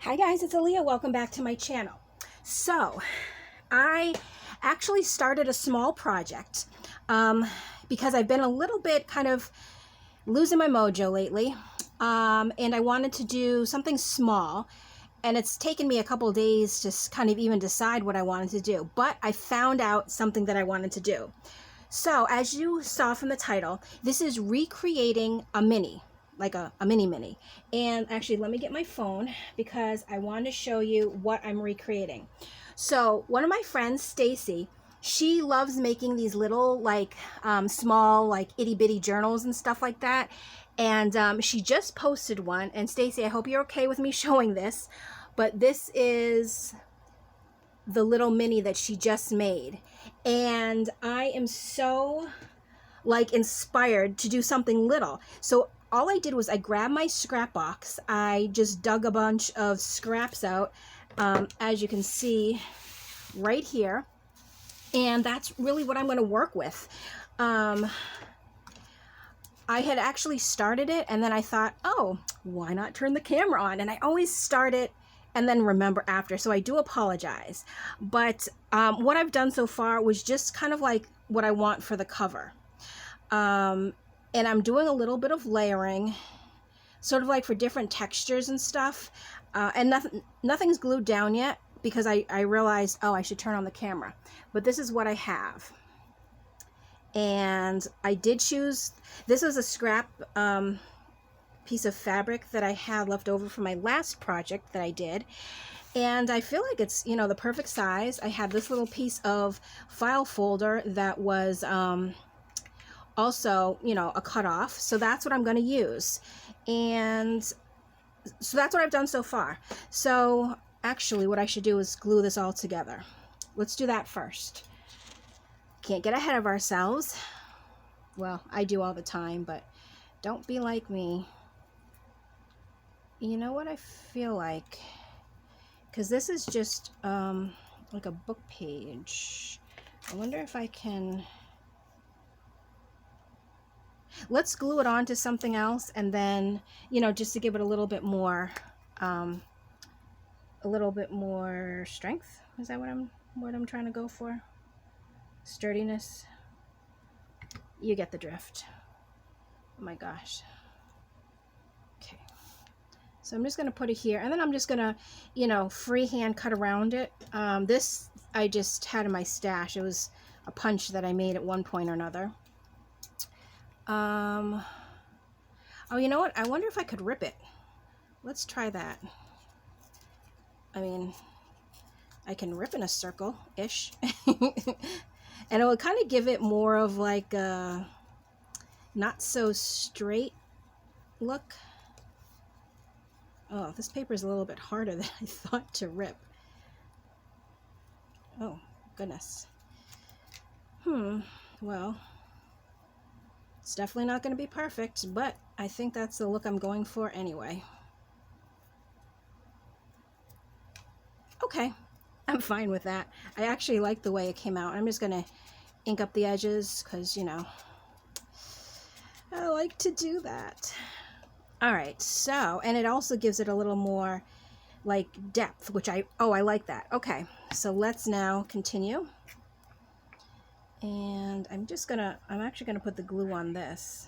Hi guys, it's Alia. Welcome back to my channel. So, I actually started a small project because I've been a little bit kind of losing my mojo lately, and I wanted to do something small, and it's taken me a couple days to kind of even decide what I wanted to do, but I found out something that I wanted to do. So, as you saw from the title, this is recreating a mini. Like a mini. And actually, let me get my phone because I want to show you what I'm recreating. So one of my friends, Staci, she loves making these little like small like itty bitty journals and stuff like that. And she just posted one. And Staci, I hope you're okay with me showing this, but this is the little mini that she just made. And I am so like inspired to do something little. So all I did was I grabbed my scrap box. I just dug a bunch of scraps out, as you can see right here. And that's really what I'm going to work with. I had actually started it, and then I thought, oh, why not turn the camera on? And I always start it and then remember after, so I do apologize. But what I've done so far was just kind of like what I want for the cover. And I'm doing a little bit of layering, sort of like for different textures and stuff. And nothing's glued down yet because I realized, oh, I should turn on the camera. But this is what I have. And I did choose, this is a scrap piece of fabric that I had left over from my last project that I did. And I feel like it's, you know, the perfect size. I had this little piece of file folder that was also, you know, a cutoff. So that's what I'm going to use. And so that's what I've done so far. So actually what I should do is glue this all together. Let's do that first. Can't get ahead of ourselves. Well, I do all the time, but don't be like me. You know what I feel like? Because this is just like a book page. I wonder if I can... Let's glue it on to something else, and then, you know, just to give it a little bit more strength. Is that what I'm trying to go for? Sturdiness. You get the drift. Oh my gosh. Okay. So I'm just going to put it here, and then I'm just going to, you know, freehand cut around it. This I just had in my stash. It was a punch that I made at one point or another. Oh, you know what? I wonder if I could rip it. Let's try that. I mean, I can rip in a circle-ish. And it will kind of give it more of like a not so straight look. Oh, this paper is a little bit harder than I thought to rip. Oh, goodness. Well, it's definitely not going to be perfect, but I think that's the look I'm going for anyway. Okay, I'm fine with that. I actually like the way it came out. I'm just going to ink up the edges because, you know, I like to do that. All right, so, and it also gives it a little more like depth, which I like that. Okay, so let's now continue. And I'm actually gonna put the glue on this.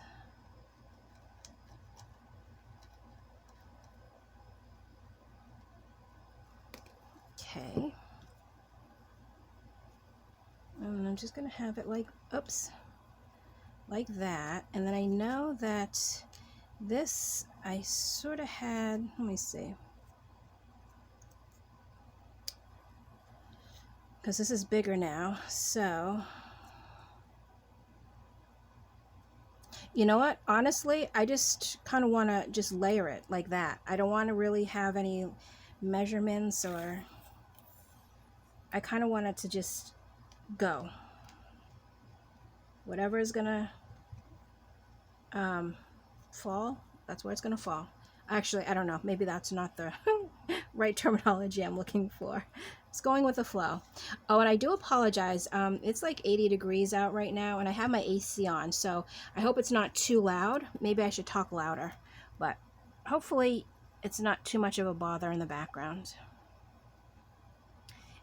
Okay. And I'm just gonna have it like, oops, like that. And then I know that this I sort of had, let me see. Because this is bigger now, so. You know what? Honestly, I just kind of want to just layer it like that. I don't want to really have any measurements, or I kind of want it to just go. Whatever is going to fall, that's where it's going to fall. Actually, I don't know. Maybe that's not the right terminology I'm looking for. It's going with the flow. Oh, and I do apologize. It's like 80 degrees out right now, and I have my AC on, so I hope it's not too loud. Maybe I should talk louder, but hopefully it's not too much of a bother in the background.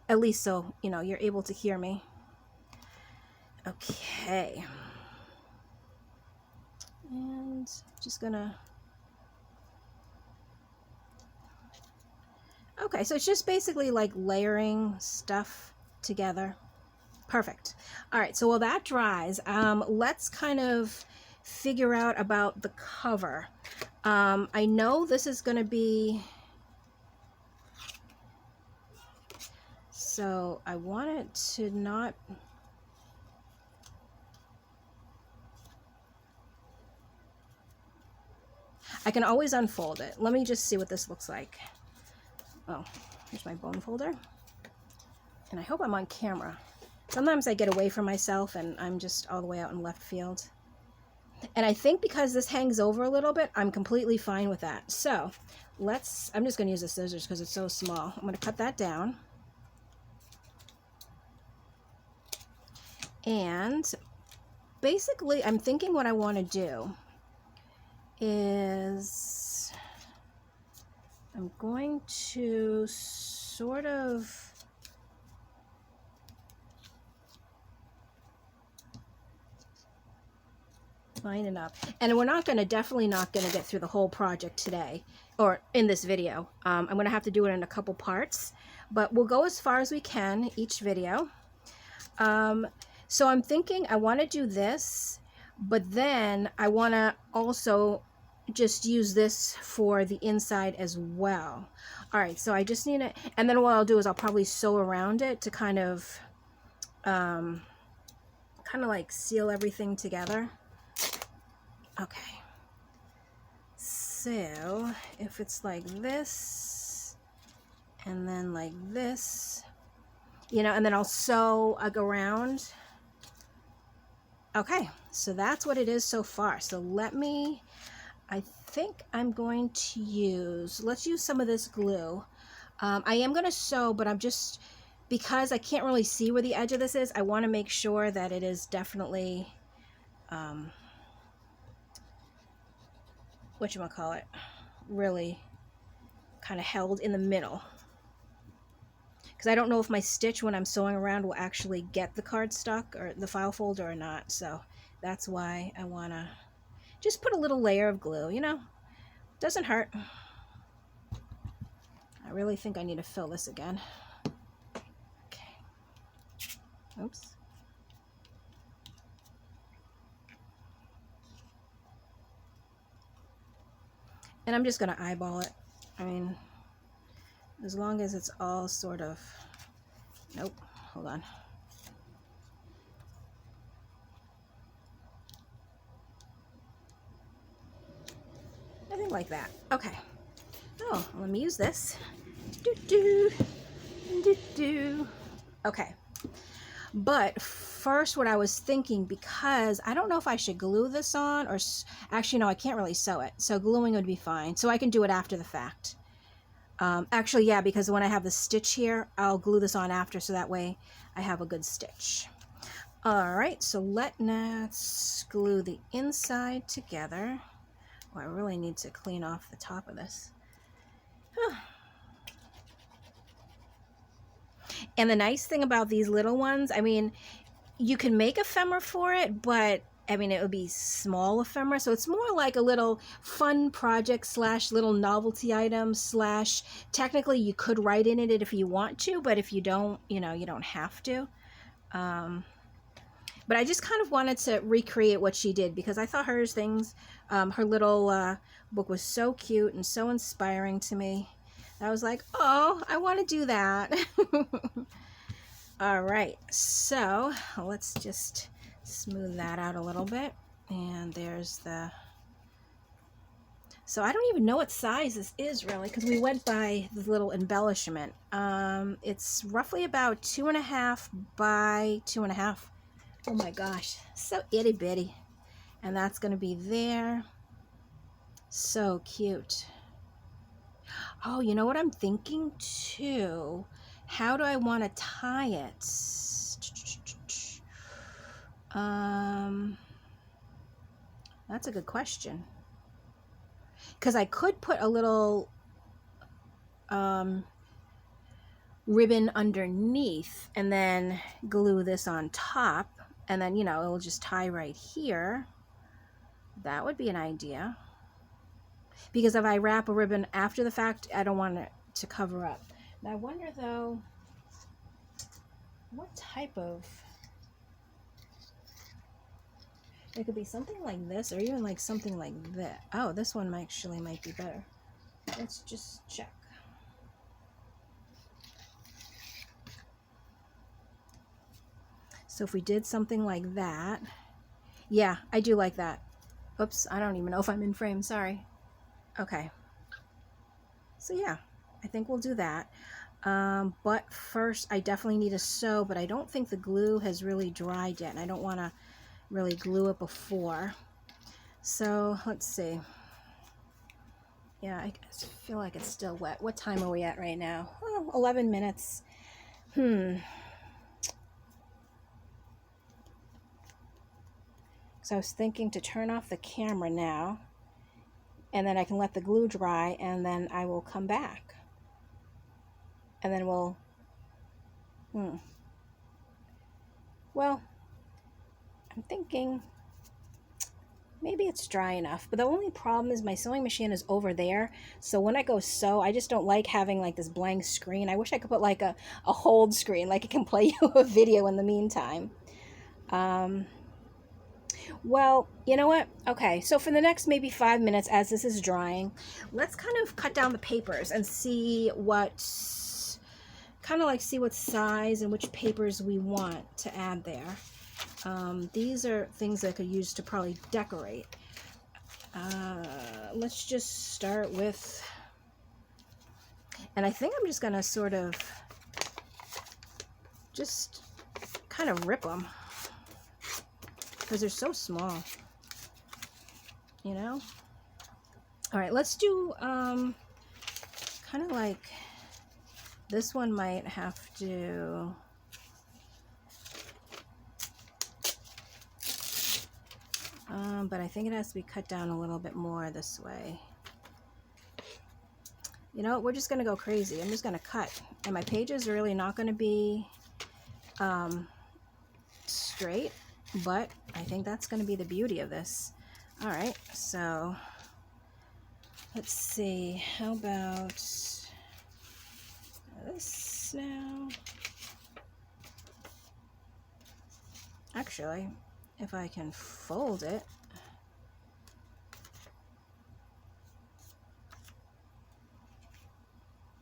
At least so, you know, you're able to hear me. Okay. And just gonna... Okay, so it's just basically like layering stuff together. Perfect. All right, so while that dries, let's kind of figure out about the cover. I know this is going to be... So I want it to not... I can always unfold it. Let me just see what this looks like. Oh, here's my bone folder. And I hope I'm on camera. Sometimes I get away from myself and I'm just all the way out in left field. And I think because this hangs over a little bit, I'm completely fine with that. So let's, I'm just going to use the scissors because it's so small. I'm going to cut that down. And basically, I'm thinking what I want to do is I'm going to sort of line it up. And we're not going to, definitely not going to get through the whole project today or in this video. I'm going to have to do it in a couple parts, but we'll go as far as we can each video. So I'm thinking I want to do this, but then I want to also just use this for the inside as well. All right, so I just need to, and then what I'll do is I'll probably sew around it to kind of like seal everything together. Okay, so if it's like this and then like this, you know, and then I'll sew around. Okay, so that's what it is so far. So let me, I think I'm going to use, let's use some of this glue. I am going to sew, but I'm just, because I can't really see where the edge of this is, I want to make sure that it is definitely, whatchamacallit, really kind of held in the middle. Because I don't know if my stitch when I'm sewing around will actually get the cardstock or the file folder or not. So that's why I want to just put a little layer of glue, you know, doesn't hurt. I really think I need to fill this again. Okay. Oops. And I'm just going to eyeball it. I mean, as long as it's all sort of, nope, hold on. I think like that. Okay. Oh, let me use this. Okay. But first what I was thinking, because I don't know if I should glue this on or actually no, I can't really sew it. So gluing would be fine. So I can do it after the fact. Actually, yeah, because when I have the stitch here, I'll glue this on after so that way I have a good stitch. All right, so let's glue the inside together. Oh, I really need to clean off the top of this. And the nice thing about these little ones, I mean, you can make ephemera for it, but I mean, it would be small ephemera. So it's more like a little fun project slash little novelty item slash technically you could write in it if you want to, but if you don't, you know, you don't have to. But I just kind of wanted to recreate what she did because I thought her little book was so cute and so inspiring to me. I was like, oh, I want to do that. All right, so let's just smooth that out a little bit. And there's the, so I don't even know what size this is really because we went by the little embellishment. It's roughly about 2.5 by 2.5. Oh my gosh, so itty bitty. And that's going to be there. So cute. Oh, you know what I'm thinking too? How do I want to tie it? That's a good question. Because I could put a little ribbon underneath and then glue this on top, and then, you know, it'll just tie right here. That would be an idea. Because if I wrap a ribbon after the fact, I don't want it to cover up. Now I wonder though, what type of... It could be something like this, or even like something like that. Oh, this one actually might be better. Let's just check. So if we did something like that, yeah, I do like that. Oops, I don't even know if I'm in frame, sorry. Okay. So yeah, I think we'll do that. But first, I definitely need to sew, but I don't think the glue has really dried yet, and I don't want to really glue it before. So let's see. Yeah, I feel like it's still wet. What time are we at right now? Oh, 11 minutes. So I was thinking to turn off the camera now, and then I can let the glue dry, and then I will come back. And then we'll... Well, I'm thinking maybe it's dry enough, but the only problem is my sewing machine is over there, so when I go sew, I just don't like having like this blank screen. I wish I could put like a hold screen, like it can play you a video in the meantime. Well, you know what? Okay, so for the next maybe 5 minutes as this is drying, let's kind of cut down the papers and see what, kind of like see what size and which papers we want to add there. These are things I could use to probably decorate. Let's just start with, and I think I'm just gonna sort of just kind of rip them because they're so small, you know. All right, let's do kind of like this one might have to, but I think it has to be cut down a little bit more this way. You know, we're just gonna go crazy. I'm just gonna cut, and my pages are really not gonna be straight, but I think that's gonna be the beauty of this. All right, so let's see, how about this now? Actually, if I can fold it,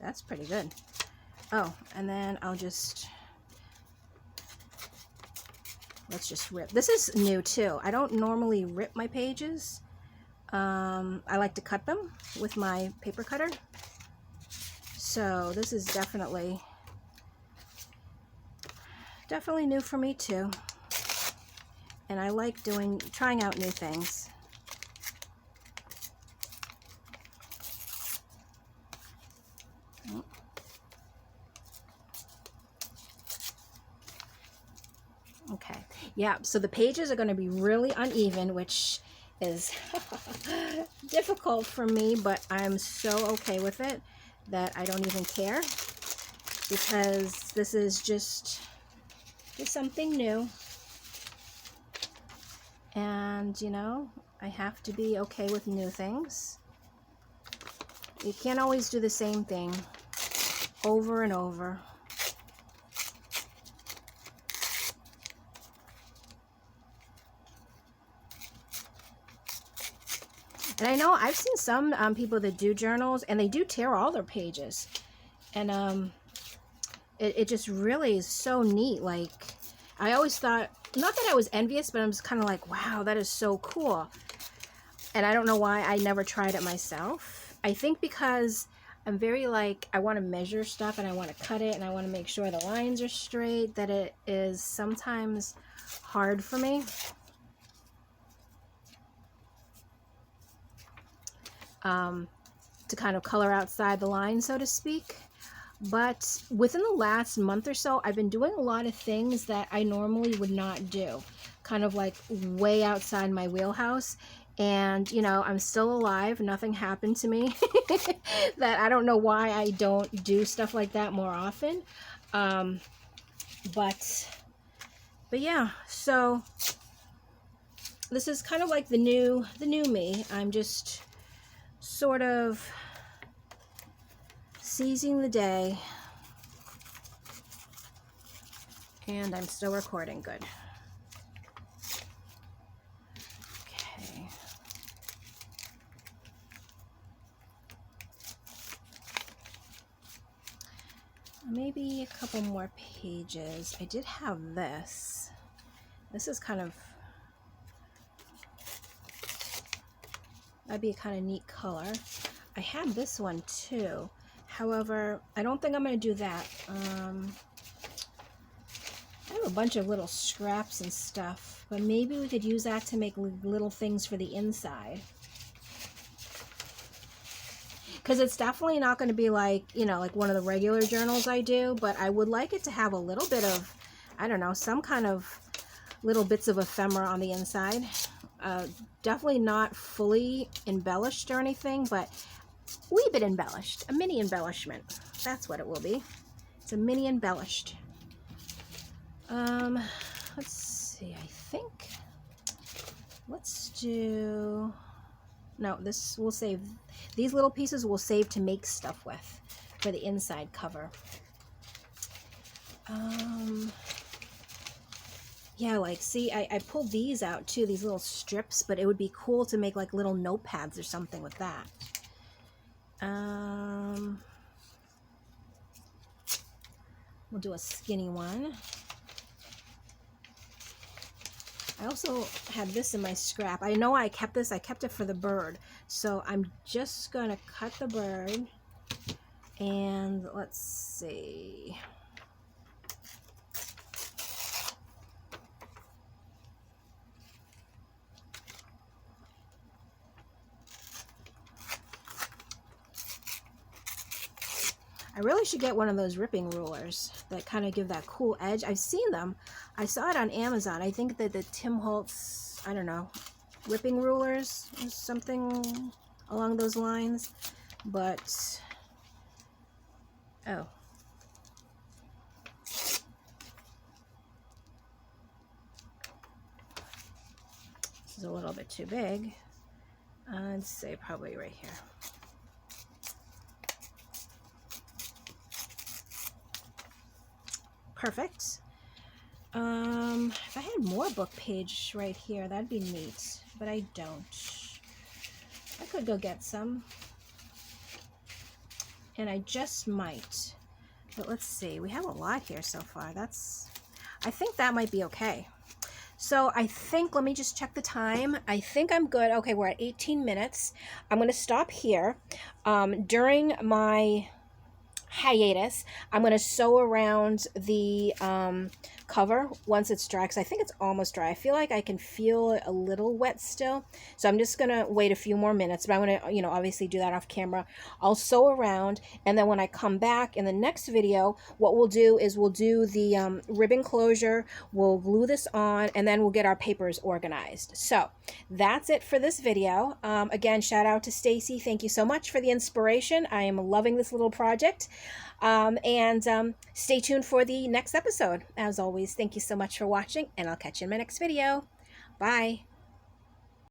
that's pretty good. Oh, and then I'll just, let's just rip. This is new too. I don't normally rip my pages. I like to cut them with my paper cutter. So this is definitely new for me too. And I like trying out new things. Okay, yeah, so the pages are going to be really uneven, which is difficult for me, but I'm so okay with it that I don't even care, because this is just something new. And, you know, I have to be okay with new things. You can't always do the same thing over and over. And I know I've seen some people that do journals, and they do tear all their pages. And it just really is so neat. Like, I always thought, not that I was envious, but I'm just kind of like, wow, that is so cool. And I don't know why I never tried it myself. I think because I'm very like, I want to measure stuff and I want to cut it and I want to make sure the lines are straight, that it is sometimes hard for me. To kind of color outside the line, so to speak. But within the last month or so, I've been doing a lot of things that I normally would not do, kind of like way outside my wheelhouse. And, you know, I'm still alive. Nothing happened to me. That I don't know why I don't do stuff like that more often. But yeah, so this is kind of like the new me. I'm just sort of seizing the day. And I'm still recording. Good. Okay. Maybe a couple more pages. I did have this. This is kind of, that'd be a kind of neat color. I had this one too. However, I don't think I'm going to do that. I have a bunch of little scraps and stuff, but maybe we could use that to make little things for the inside. Because it's definitely not going to be like, you know, like one of the regular journals I do, but I would like it to have a little bit of, I don't know, some kind of little bits of ephemera on the inside. Definitely not fully embellished or anything, but a wee bit embellished. A mini embellishment. That's what it will be. It's a mini embellished. Let's see, I think, let's do, no, this will save, these little pieces will save to make stuff with for the inside cover. Yeah, like, see, I pulled these out too, these little strips, but it would be cool to make like little notepads or something with that. We'll do a skinny one. I also had this in my scrap. I know I kept this. I kept it for the bird. So I'm just going to cut the bird. And let's see. I really should get one of those ripping rulers that kind of give that cool edge. I've seen them. I saw it on Amazon. I think that the Tim Holtz, I don't know, ripping rulers or something along those lines. But, oh. This is a little bit too big. I'd say probably right here. Perfect. If I had more book page right here, that'd be neat, but I don't. I could go get some, and I just might. But let's see, we have a lot here so far. I think that might be okay. So I think, let me just check the time. I think I'm good. Okay, we're at 18 minutes. I'm going to stop here. During my hiatus, I'm going to sew around the cover once it's dry, because I think it's almost dry. I feel like I can feel it a little wet still, so I'm just going to wait a few more minutes, but I'm going to, you know, obviously do that off camera. I'll sew around, and then when I come back in the next video, what we'll do is we'll do the ribbon closure, we'll glue this on, and then we'll get our papers organized. So that's it for this video. Again, shout out to Staci. Thank you so much for the inspiration. I am loving this little project. Stay tuned for the next episode. As always, thank you so much for watching, and I'll catch you in my next video. Bye.